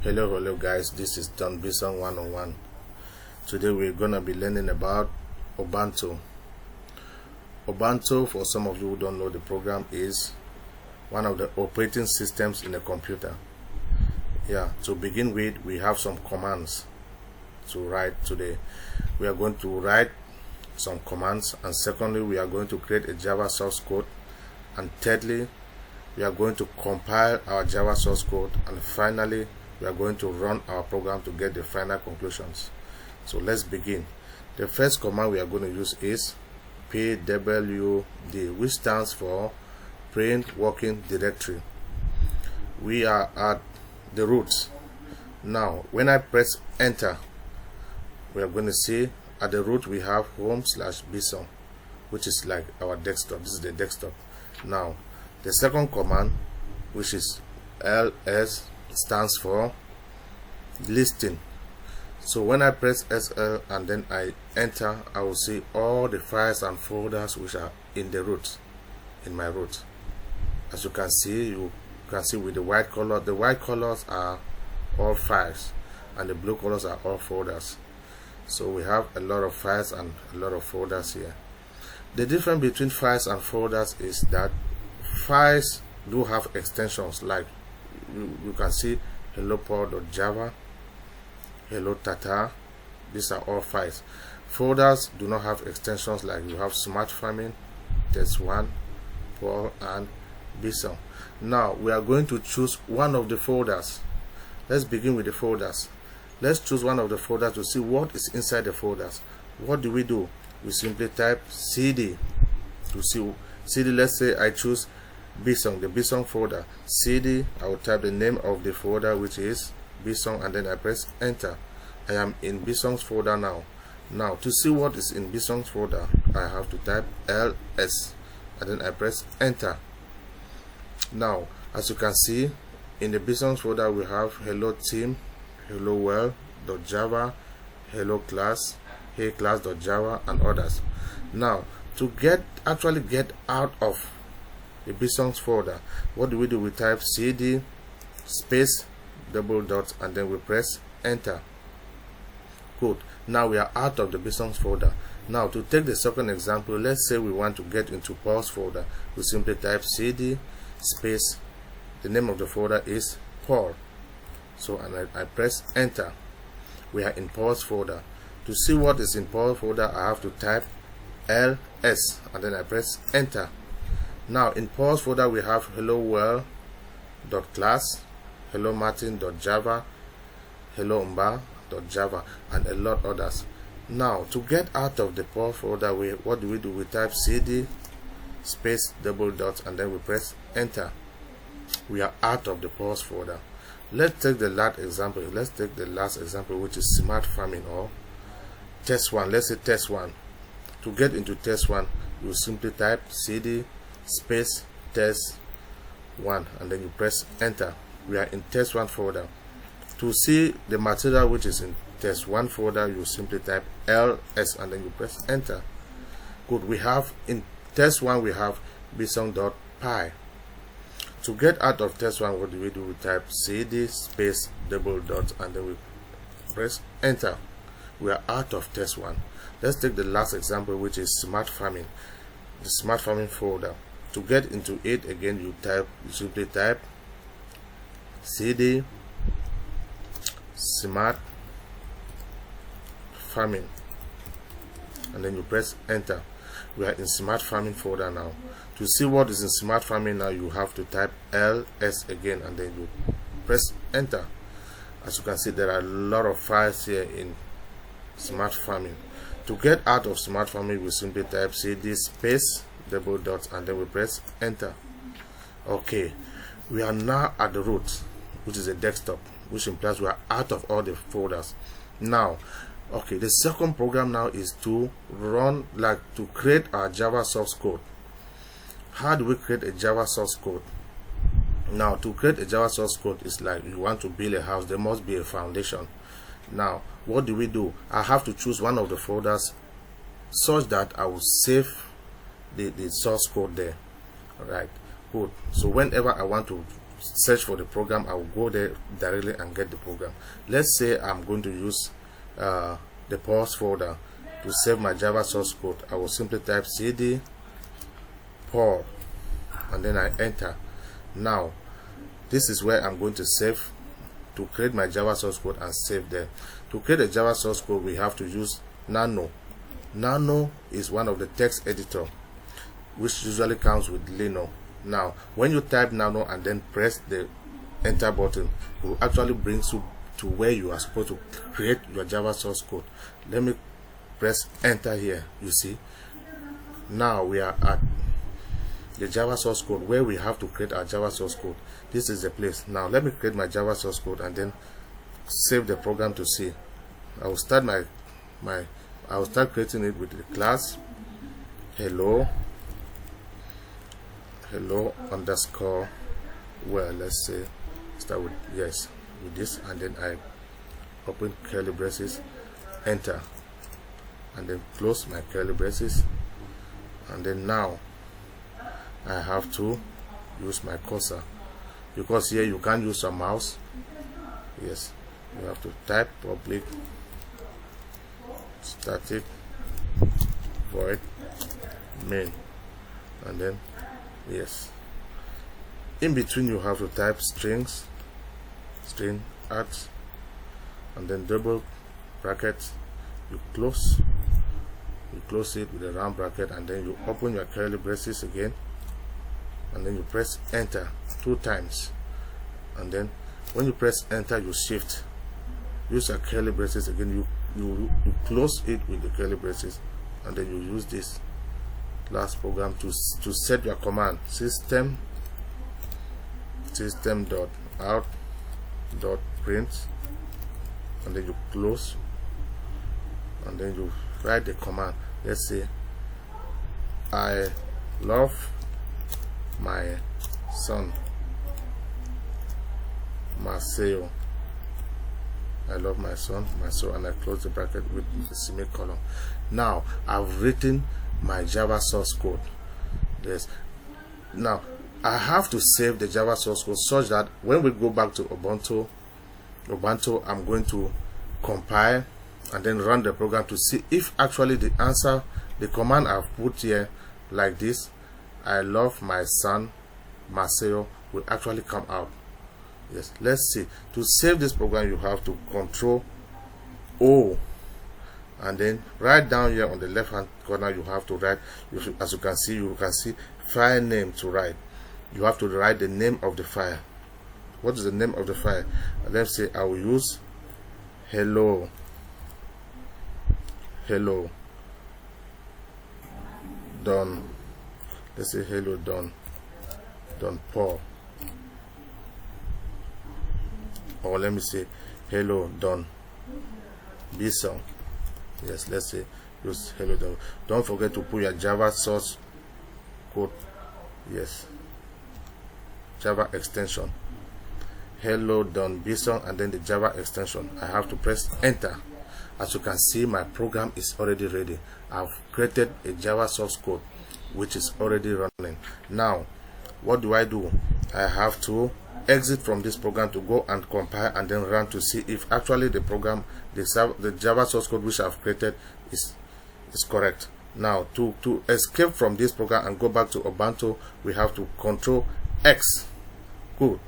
Hello guys, this is Don Bison 101. Today we're gonna be learning about Ubuntu. Ubuntu, for some of you who don't know, the program is one of the operating systems in a computer. To begin with, we have some commands to write today. We are going to write some commands, and secondly, we are going to create a Java source code, and thirdly, we are going to compile our Java source code, and finally we are going to run our program to get the final conclusions. So let's begin. The first command we are going to use is pwd, which stands for print working directory. We are at the root. Now when I press enter, we are going to see at the root we have home/bison, which is like our desktop. This is the desktop. Now the second command, which is ls, stands for listing. So when I press SL and then I enter, I will see all the files and folders which are in the root, in my root. As you can see with the white color, the white colors are all files and the blue colors are all folders. So we have a lot of files and a lot of folders here. The difference between files and folders is that files do have extensions, like you can see hello.java, hello tata. These are all files. Folders do not have extensions, like you have smart farming, test1, Paul, and bison. Now we are going to choose one of the folders. Let's begin with the folders. Let's choose one of the folders to see what is inside the folders. What do? We simply type cd to see cd. Let's say I choose bison, the bison folder. cd, I will type the name of the folder, which is bison, and then I press enter. I am in bison's folder now. Now to see what is in bison's folder, I have to type ls, and then I press enter. Now as you can see, in the bison's folder we have hello team, hello world.java, hello class, hey class.java, and others. Now to actually get out of the bison's folder, what do? We type cd space double dot, and then we press enter. Good. Now we are out of the bison's folder. Now to take the second example, let's say we want to get into Paul's folder. We simply type cd space, the name of the folder is Paul. So and I press enter. We are in Paul's folder. To see what is in Paul's folder, I have to type ls, and then I press enter. Now in Paul's folder we have hello world.class, hello martin.java, hello umba.java, and a lot others. Now to get out of the Paul folder, what do? We type cd space double dot, and then we press enter. We are out of the Paul's folder. Let's take the last example. Let's take the last example, which is smart farming or test1. Let's say test1. To get into test1, you simply type cd space test1, and then you press enter. We are in test1 folder. To see the material which is in test1 folder, you simply type ls, and then you press enter. Good. We have in test1 we have bison.py. To get out of test1, what do? We type cd space double dot, and then we press enter. We are out of test1. Let's take the last example, which is smart farming, the smart farming folder. To get into it again, you simply type cd smart farming, and then you press enter. We are in smart farming folder now. To see what is in smart farming now, you have to type ls again, and then you press enter. As you can see, there are a lot of files here in smart farming. To get out of smart farming, we simply type cd space double dot, and then we press enter. Okay, we are now at the root, which is a desktop, which implies we are out of all the folders. Now okay, the second program now is to run, like to create our Java source code. How do we create a Java source code? Now to create a Java source code is like you want to build a house, there must be a foundation. Now what do? I have to choose one of the folders such that I will save the source code there. Alright, good. So whenever I want to search for the program, I will go there directly and get the program. Let's say I'm going to use the pause folder to save my Java source code. I will simply type cd pause and then I enter. Now this is where I'm going to save, to create my Java source code and save there. To create a Java source code, we have to use Nano. Nano is one of the text editor which usually comes with Linux. Now when you type Nano and then press the enter button, it will actually bring you to where you are supposed to create your Java source code. Let me press enter here. You see, now we are at the Java source code where we have to create our Java source code. This is the place. Now let me create my Java source code and then save the program to see. I will start I will start creating it with the class hello underscore, well, let's say start with with this, and then I open curly braces, enter, and then close my curly braces, and then now I have to use my cursor, because here you can't use a mouse. Yes, you have to type public static void main, and then in between you have to type string at, and then double bracket, you close it with a round bracket, and then you open your curly braces again, and then you press enter 2 times, and then when you press enter you shift, use your curly braces again, you close it with the curly braces, and then you use this last program to set your command system dot out dot print, and then you close, and then you write the command. Let's say I love my son Marcelo. I love my son Marcelo, and I close the bracket with the semicolon. Now I've written my Java source code. Yes. Now I have to save the Java source code such that when we go back to Ubuntu, I'm going to compile and then run the program to see if actually the answer, the command I've put here like this, I love my son Marcelo, will actually come out. Yes, let's see. To save this program, you have to Control O, and then right down here on the left hand corner you have to write, as you can see file name to write. You have to write the name of the file. What is the name of the file? Let's say I will use hello done. Let's say hello done Paul, or let me say hello done Bison. Yes, let's say use hello done. Don't forget to put your Java source code. Yes, Java extension hello done Bison, and then the Java extension. I have to press enter. As you can see, my program is already ready. I've created a Java source code which is already running. Now what do? I have to exit from this program to go and compile and then run to see if actually the program, the Java source code which I've created is correct. Now to escape from this program and go back to Ubuntu, we have to Control X. Good,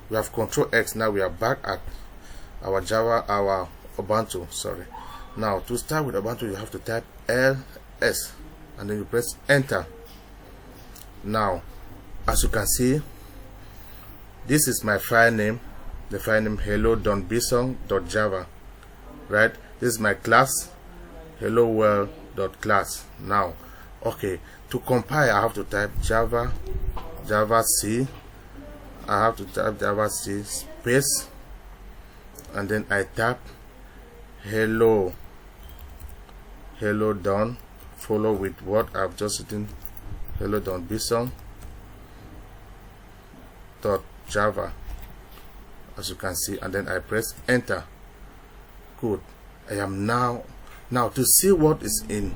we have Control X. Now we are back at our Ubuntu. Sorry. Now to start with Ubuntu, you have to type ls and then you press enter. Now as you can see, this is my file name, the file name hello.bison.java, right? This is my class, hello world.class. Now okay, to compile I have to type java c. I have to type java c space, and then I type hello done, follow with what I've just written, hello done bison dot java, as you can see, and then I press enter. Good. I am now to see what is in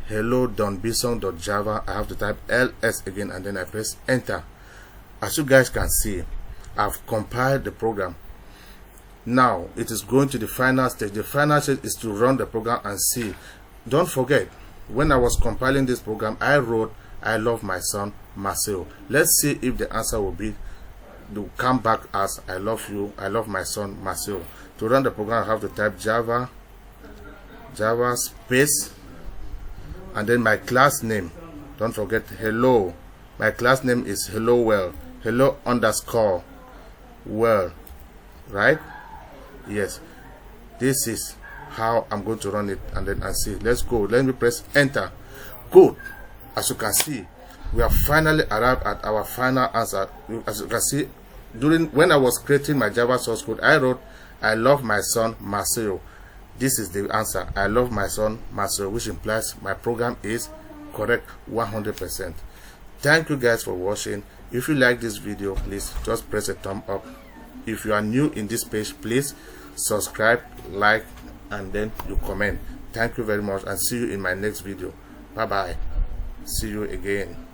hello.bison.java, I have to type ls again, and then I press enter. As you guys can see, I've compiled the program. Now it is going to the final stage. The final stage is to run the program and see. Don't forget, when I was compiling this program, I wrote, I love my son Marcel. Let's see if the answer will come back as I love you, I love my son Marcel. To run the program, I have to type Java space, and then my class name. Don't forget hello. My class name is hello world. Hello underscore world. Right? Yes. This is how I'm going to run it, and then I see. Let's go. Let me press enter. Good. As you can see, we have finally arrived at our final answer. As you can see, when I was creating my Java source code, I wrote, I love my son Marcel. This is the answer. I love my son Marcel, which implies my program is correct 100%. Thank you guys for watching. If you like this video, please just press a thumb up. If you are new in this page, please subscribe, like, and then you comment. Thank you very much, and see you in my next video. Bye bye. See you again.